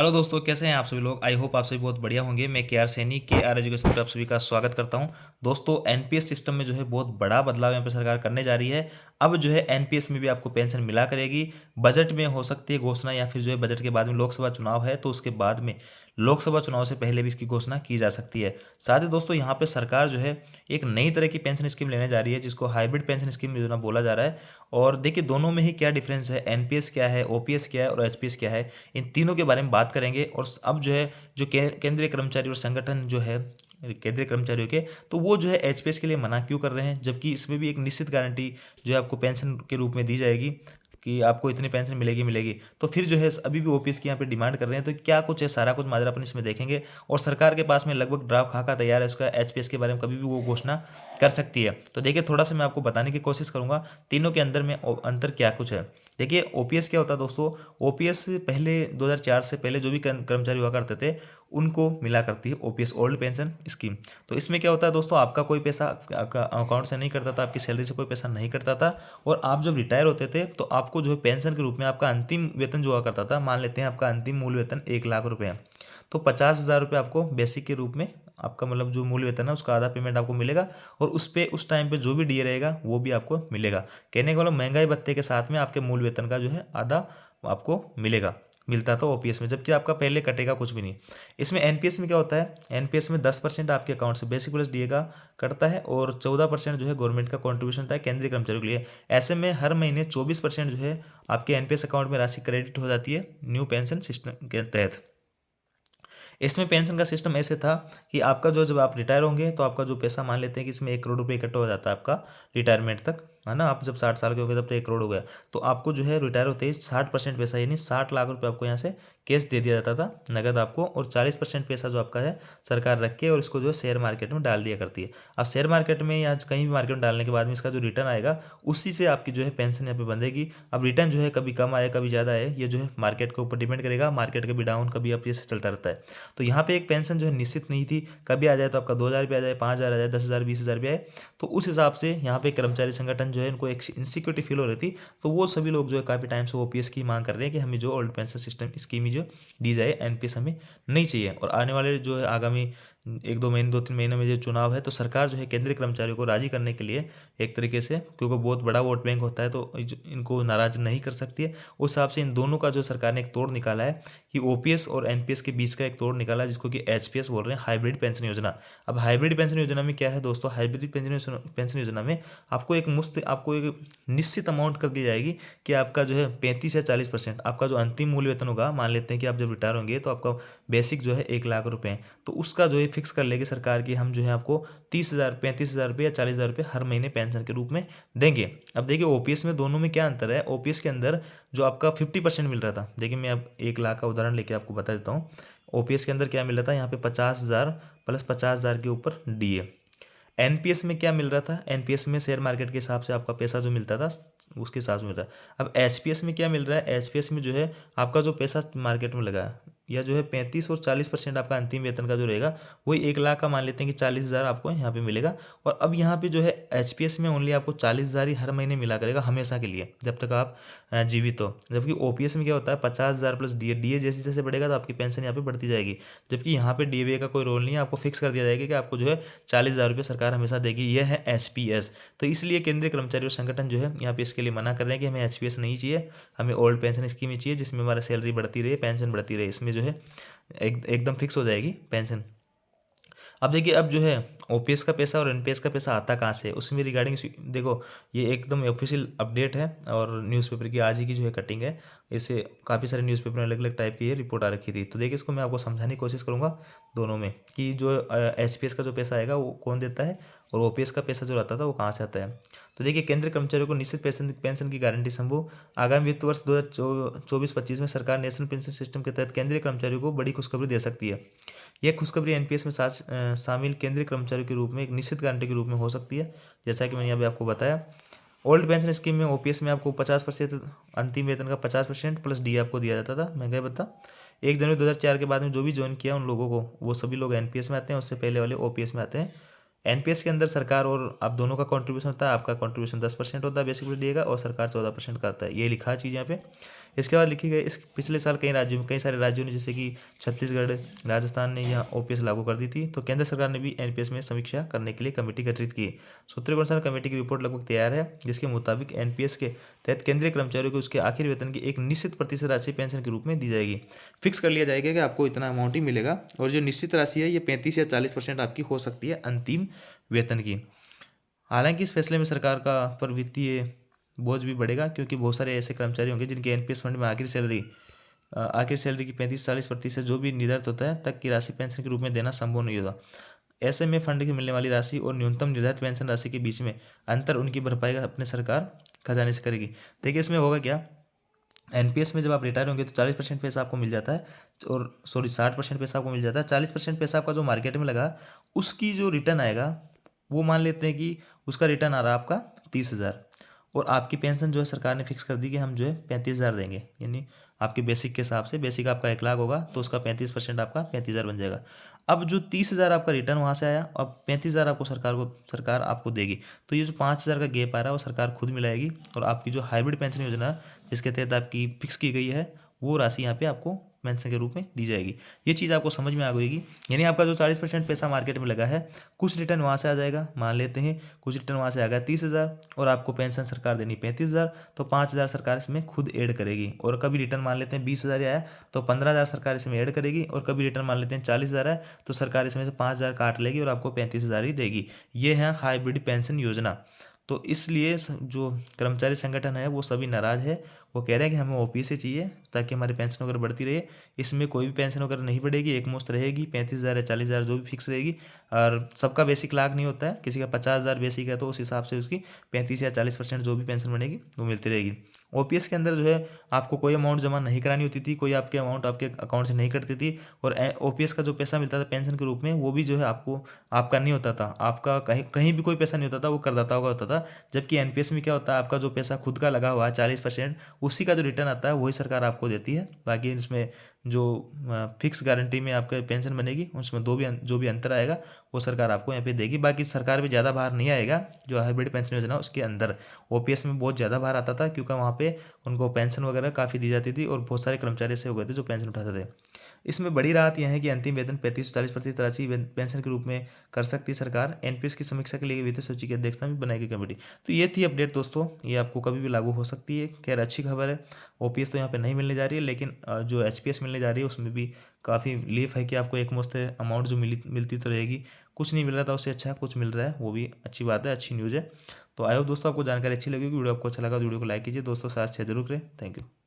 Hello दोस्तों, कैसे हैं आप सभी लोग। आई होप आप सभी बहुत बढ़िया होंगे। मैं के आर सैनी के आर एजुकेशन पर आप सभी का स्वागत करता हूं। दोस्तों, एनपीएस सिस्टम में जो है बहुत बड़ा बदलाव यहाँ पे सरकार करने जा रही है। अब जो है एनपीएस में भी आपको पेंशन मिला करेगी। बजट में हो सकती है घोषणा, या फिर जो है बजट के बाद में लोकसभा चुनाव है तो उसके बाद में लोकसभा चुनाव से पहले भी इसकी घोषणा की जा सकती है। साथ ही दोस्तों, यहाँ पे सरकार जो है एक नई तरह की पेंशन स्कीम लेने जा रही है, जिसको हाइब्रिड पेंशन स्कीम योजना बोला जा रहा है। और देखिए, दोनों में ही क्या डिफरेंस है, एनपीएस क्या है, ओपीएस क्या है और एचपीएस क्या है, इन तीनों के बारे में बात करेंगे। और अब जो है जो केंद्रीय कर्मचारी और संगठन जो है केंद्रीय कर्मचारियों के, तो वो जो है एचपीएस के लिए मना क्यों कर रहे हैं, जबकि इसमें भी एक निश्चित गारंटी जो है आपको पेंशन के रूप में दी जाएगी कि आपको इतनी पेंशन मिलेगी मिलेगी। तो फिर जो है अभी भी ओपीएस की यहाँ पे डिमांड कर रहे हैं। तो क्या कुछ है, सारा कुछ माजरा अपन इसमें देखेंगे। और सरकार के पास में लगभग ड्राफ्ट खाका तैयार है उसका, एचपीएस के बारे में कभी भी वो घोषणा कर सकती है। तो देखिए, थोड़ा सा मैं आपको बताने की कोशिश करूंगा तीनों के अंदर में अंतर क्या कुछ है। देखिए, ओपीएस क्या होता है दोस्तों। ओपीएस पहले 2004 से पहले जो भी कर्मचारी हुआ करते थे उनको मिला करती है ओपीएस, ओल्ड पेंशन स्कीम। तो इसमें क्या होता है दोस्तों, आपका कोई पैसा अकाउंट से नहीं कटता था, आपकी सैलरी से कोई पैसा नहीं कटता था। और आप जब रिटायर होते थे तो आपको जो है पेंशन के रूप में आपका अंतिम वेतन जो हुआ करता था, मान लेते हैं आपका अंतिम मूल वेतन 1 लाख रुपए है, तो 50,000 रुपये आपको बेसिक के रूप में, आपका मतलब जो मूल वेतन है उसका आधा पेमेंट आपको मिलेगा। और उस पे उस टाइम पे जो भी डीए रहेगा वो भी आपको मिलेगा। कहने का मतलब, महंगाई भत्ते के साथ में आपके मूल वेतन का जो है आधा आपको मिलेगा, मिलता था ओपीएस में, जबकि आपका पहले कटेगा कुछ भी नहीं। इसमें एनपीएस में क्या होता है, एनपीएस में 10% आपके अकाउंट से बेसिक प्लस डीए का कटता है, और 14% जो है गवर्नमेंट का कॉन्ट्रीब्यूशन होता है केंद्रीय कर्मचारियों के लिए। ऐसे में हर महीने 24% जो है आपके एनपीएस अकाउंट में राशि क्रेडिट हो जाती है न्यू पेंशन सिस्टम के तहत। इसमें पेंशन का सिस्टम ऐसे था कि आपका जो, जब आप रिटायर होंगे तो आपका जो पैसा, मान लेते हैं कि इसमें 1 करोड़ रुपये इकट्ठा हो जाता है आपका रिटायरमेंट तक, है ना। आप जब 60 साल के हो गए तब तो 1 करोड़ हो गया। तो आपको जो है रिटायर होते ही 60% पैसा, यानी 60 लाख रुपये आपको यहाँ से कैश दे दिया जाता था नगद आपको, और 40% पैसा जो आपका है सरकार रख के और इसको जो है शेयर मार्केट में डाल दिया करती है। अब शेयर मार्केट में या कहीं भी मार्केट में डालने के बाद में इसका जो रिटर्न आएगा उसी से आपकी जो है पेंशन यहाँ पे बंधेगी। अब रिटर्न जो है कभी कम आए कभी ज़्यादा आए, ये जो है मार्केट के ऊपर डिपेंड करेगा, मार्केट कभी डाउन कभी अप, ये चलता रहता है। तो यहाँ पे एक पेंशन जो है निश्चित नहीं थी, कभी आ जाए तो आपका 2,000 रुपये आ जाए, 5,000 आ जाए, 10,000 20,000 भी आए। तो उस हिसाब से यहाँ पे कर्मचारी संगठन जो है इनको एक इनसिक्योरिटी फील हो रही थी। तो वो सभी लोग जो है काफ़ी टाइम से ओपीएस की मांग कर रहे हैं कि हमें जो ओल्ड पेंशन सिस्टम स्कीम जो दी जाए, एनपीएस हमें नहीं चाहिए। और आने वाले जो है आगामी 1-2 महीने 2-3 महीने में जो चुनाव है, तो सरकार जो है केंद्रीय कर्मचारियों को राजी करने के लिए एक तरीके से, क्योंकि बहुत बड़ा वोट बैंक होता है तो इनको नाराज नहीं कर सकती है, उस हिसाब से इन दोनों का जो सरकार ने एक तोड़ निकाला है कि ओपीएस और एनपीएस के बीच का एक तोड़ निकाला है, जिसको कि एचपीएस बोल रहे हैं, हाइब्रिड पेंशन योजना। अब हाइब्रिड पेंशन योजना में क्या है दोस्तों, हाइब्रिड पेंशन योजना में आपको एक निश्चित अमाउंट कर दी जाएगी कि आपका जो है 35 या 40% आपका जो अंतिम मूल्य वेतन होगा, मान लेते हैं कि आप जब रिटायर होंगे तो आपका बेसिक जो है 1 लाख रुपए है, तो उसका जो है फिक्स कर लेगी सरकार की, हम जो है आपको 30,000 35,000 रुपये या 40,000 रुपये हर महीने पेंशन के रूप में देंगे। अब देखिए, ओपीएस में दोनों में क्या अंतर है। ओपीएस के अंदर जो आपका 50% मिल रहा था, देखिए मैं अब 1 लाख का उदाहरण लेके आपको बता देता हूँ। ओपीएस के अंदर क्या मिल रहा था, यहाँ पे 50,000 प्लस 50,000 के ऊपर डीए। एनपीएस में क्या मिल रहा था, एनपीएस में शेयर मार्केट के हिसाब से आपका पैसा जो मिलता था उसके हिसाब से मिल रहा है। अब एचपीएस में क्या मिल रहा है, एचपीएस में जो है आपका जो पैसा मार्केट में लगा है, या जो है 35 और 40% आपका अंतिम वेतन का जो रहेगा, वही 1 लाख का मान लेते हैं कि 40,000 आपको यहाँ पे मिलेगा। और अब यहाँ पे जो है एचपीएस में ओनली आपको 40,000 ही हर महीने मिला करेगा हमेशा के लिए, जब तक आप जीवित हो। जबकि ओपीएस में क्या होता है, 50,000 प्लस डीए, डीए जैसे जैसे बढ़ेगा तो आपकी पेंशन यहाँ पे बढ़ती जाएगी। जबकि यहाँ पे डीए का कोई रोल नहीं है, आपको फिक्स कर दिया जाएगा कि आपको जो है 40,000 रुपये सरकार हमेशा देगी। यह है एचपीएस। तो इसलिए केंद्रीय कर्मचारी और संगठन जो है यहाँ पे इसके लिए मना कर रहे हैं कि हमें एचपीएस नहीं चाहिए, हमें ओल्ड पेंशन स्कीम ही चाहिए, जिसमें हमारा सैलरी बढ़ती रहे, पेंशन बढ़ती रहे। इसमें जो है एकदम फिक्स हो जाएगी पेंशन। अब देखिए, अब जो है ओपीएस का पैसा और एनपीएस का पैसा आता कहाँ से है, उसमें रिगार्डिंग देखो, ये एकदम ऑफिशियल अपडेट है और न्यूज़पेपर की आज ही की जो है कटिंग है। इसे काफ़ी सारे न्यूज़पेपर में अलग अलग टाइप की ये रिपोर्ट आ रखी थी। तो देखिए, इसको मैं आपको समझाने की कोशिश करूँगा दोनों में, कि जो एचपीएस का जो पैसा आएगा वो कौन देता है, और ओपीएस का पैसा जो रहता था वो कहाँ से आता है। तो देखिए, केंद्रीय कर्मचारियों को निश्चित पेंशन की गारंटी संभव। आगामी वित्त वर्ष 2024-25 में सरकार नेशनल पेंशन सिस्टम के तहत केंद्रीय कर्मचारियों को बड़ी खुशखबरी दे सकती है। यह खुशखबरी एनपीएस में शामिल केंद्रीय कर्मचारियों के रूप में एक निश्चित गारंटी के रूप में हो सकती है। जैसा कि मैंने अभी आपको बताया, ओल्ड पेंशन स्कीम में ओपीएस में आपको 50% अंतिम वेतन का 50% प्लस डी आपको दिया जाता था, महंगाई भत्ता। 1 जनवरी 2004 के बाद में जो भी ज्वाइन किया उन लोगों को, वो सभी लोग एनपीएस में आते हैं, उससे पहले वाले ओपीएस में आते हैं। एनपीएस के अंदर सरकार और आप दोनों का कंट्रीब्यूशन होता है। आपका कंट्रीब्यूशन 10% होता है बेसिक पे डीए का, और सरकार 14% करता है। ये लिखा है चीज़ यहाँ पे। इसके बाद लिखी गई, इस पिछले साल कई सारे राज्यों ने, जैसे कि छत्तीसगढ़, राजस्थान ने यहाँ ओपीएस लागू कर दी थी। तो केंद्र सरकार ने भी एनपीएस में समीक्षा करने के लिए कमेटी गठित की। सूत्रों के अनुसार कमेटी की रिपोर्ट लगभग तैयार है, जिसके मुताबिक एनपीएस के तहत केंद्रीय कर्मचारियों को उसके आखिरी वेतन की एक निश्चित प्रतिशत राशि पेंशन के रूप में दी जाएगी। फिक्स कर लिया जाएगा कि आपको इतना अमाउंट ही मिलेगा, और जो निश्चित राशि है ये 35 या 40% आपकी हो सकती है अंतिम वेतन की। हालांकि इस फैसले में सरकार का पर वित्तीय बोझ भी बढ़ेगा, क्योंकि बहुत सारे ऐसे कर्मचारी होंगे जिनके एनपीएस फंड में आखिरी सैलरी की 35-40% जो भी निर्धारित होता है तक की राशि पेंशन के रूप में देना संभव नहीं होगा। ऐसे में फंड की मिलने वाली राशि और न्यूनतम निर्धारित पेंशन राशि के बीच में अंतर उनकी भरपाई का अपने सरकार खजाने से करेगी। देखिए इसमें होगा क्या, एनपीएस में जब आप रिटायर होंगे तो 40% पैसा आपको मिल जाता है, और 60% पैसा आपको मिल जाता है। 40% पैसा आपका जो मार्केट में लगा, उसकी जो रिटर्न आएगा, वो मान लेते हैं कि उसका रिटर्न आ रहा है आपका 30,000, और आपकी पेंशन जो है सरकार ने फिक्स कर दी कि हम जो है 35,000 देंगे। यानी आपके बेसिक के हिसाब से, बेसिक आपका 1 लाख होगा तो उसका 35% आपका 35,000 बन जाएगा। अब जो 30,000 आपका रिटर्न वहाँ से आया, अब 35,000 आपको सरकार आपको देगी। तो ये जो 5,000 का गैप आ रहा है वो सरकार खुद मिलाएगी, और आपकी जो हाइब्रिड पेंशन योजना जिसके तहत आपकी फिक्स की गई है, वो राशि यहाँ पे आपको पेंशन के रूप में दी जाएगी। ये चीज़ आपको समझ में आ गई। यानी आपका जो 40% पैसा मार्केट में लगा है, कुछ रिटर्न वहाँ से आ जाएगा, मान लेते हैं कुछ रिटर्न वहाँ से आ गया 30,000, और आपको पेंशन सरकार देनी 35,000, तो 5,000 सरकार इसमें खुद ऐड करेगी। और कभी रिटर्न मान लेते हैं 20,000 आया तो 15,000 सरकार इसमें ऐड करेगी, और कभी रिटर्न मान लेते हैं 40,000 है तो सरकार इसमें से 5,000 काट लेगी और आपको 35,000 ही देगी। ये है हाइब्रिड पेंशन योजना। तो इसलिए जो कर्मचारी संगठन है वो सभी नाराज़ है। वो कह रहे हैं कि हमें ओपीएस चाहिए ताकि हमारी पेंशन वगैरह बढ़ती रहे। इसमें कोई भी पेंशन वगैरह नहीं बढ़ेगी, एक मुश्त रहेगी, 35,000 या 40,000 जो भी फिक्स रहेगी। और सबका बेसिक लाख नहीं होता है, किसी का 50,000 बेसिक है तो उस हिसाब से उसकी 35 या 40% जो भी पेंशन बनेगी वो मिलती रहेगी। ओपीएस के अंदर जो है आपको कोई अमाउंट जमा नहीं करानी होती थी, कोई आपके अमाउंट आपके अकाउंट से नहीं कटती थी, और ओपीएस का जो पैसा मिलता था पेंशन के रूप में वो भी जो है आपको आपका नहीं होता था, आपका कहीं कहीं भी कोई पैसा नहीं होता था, वो करदाताओं का होता था। जबकि एनपीएस में क्या होता है, आपका जो पैसा खुद का लगा हुआ है 40%, उसी का जो रिटर्न आता है वही सरकार आपको देती है। बाकी इसमें जो फिक्स गारंटी में आपका पेंशन बनेगी उसमें जो भी अंतर आएगा वो सरकार आपको यहाँ पे देगी। बाकी सरकार भी ज़्यादा भार नहीं आएगा जो हाइब्रिड पेंशन योजना उसके अंदर। ओपीएस में बहुत ज़्यादा भार आता था, क्योंकि वहाँ पे उनको पेंशन वगैरह काफ़ी दी जाती थी, और बहुत सारे कर्मचारी ऐसे हो गए थे जो पेंशन उठाते थे। इसमें बड़ी राहत यह है कि अंतिम वेतन 35-40% राशि पेंशन के रूप में कर सकती है सरकार। एनपीएस की समीक्षा के लिए वित्त सूची की अध्यक्षता में बनाई गई कमेटी। तो ये थी अपडेट दोस्तों, ये आपको कभी भी लागू हो सकती है। खैर अच्छी खबर है। ओपीएस तो यहाँ पे नहीं मिलने जा रही है, लेकिन जो एचपीएस मिलने जा रही है उसमें भी काफ़ी रिलीफ है कि आपको एक मुश्त अमाउंट जो मिलती तो रहेगी। कुछ नहीं मिल रहा था उससे अच्छा कुछ मिल रहा है, वो भी अच्छी बात है, अच्छी न्यूज़ है। तो आई होप दोस्तों आपको जानकारी अच्छी लगी होगी। वीडियो आपको अच्छा लगा तो वीडियो को लाइक कीजिए, दोस्तों साथ शेयर जरूर करें। Thank you.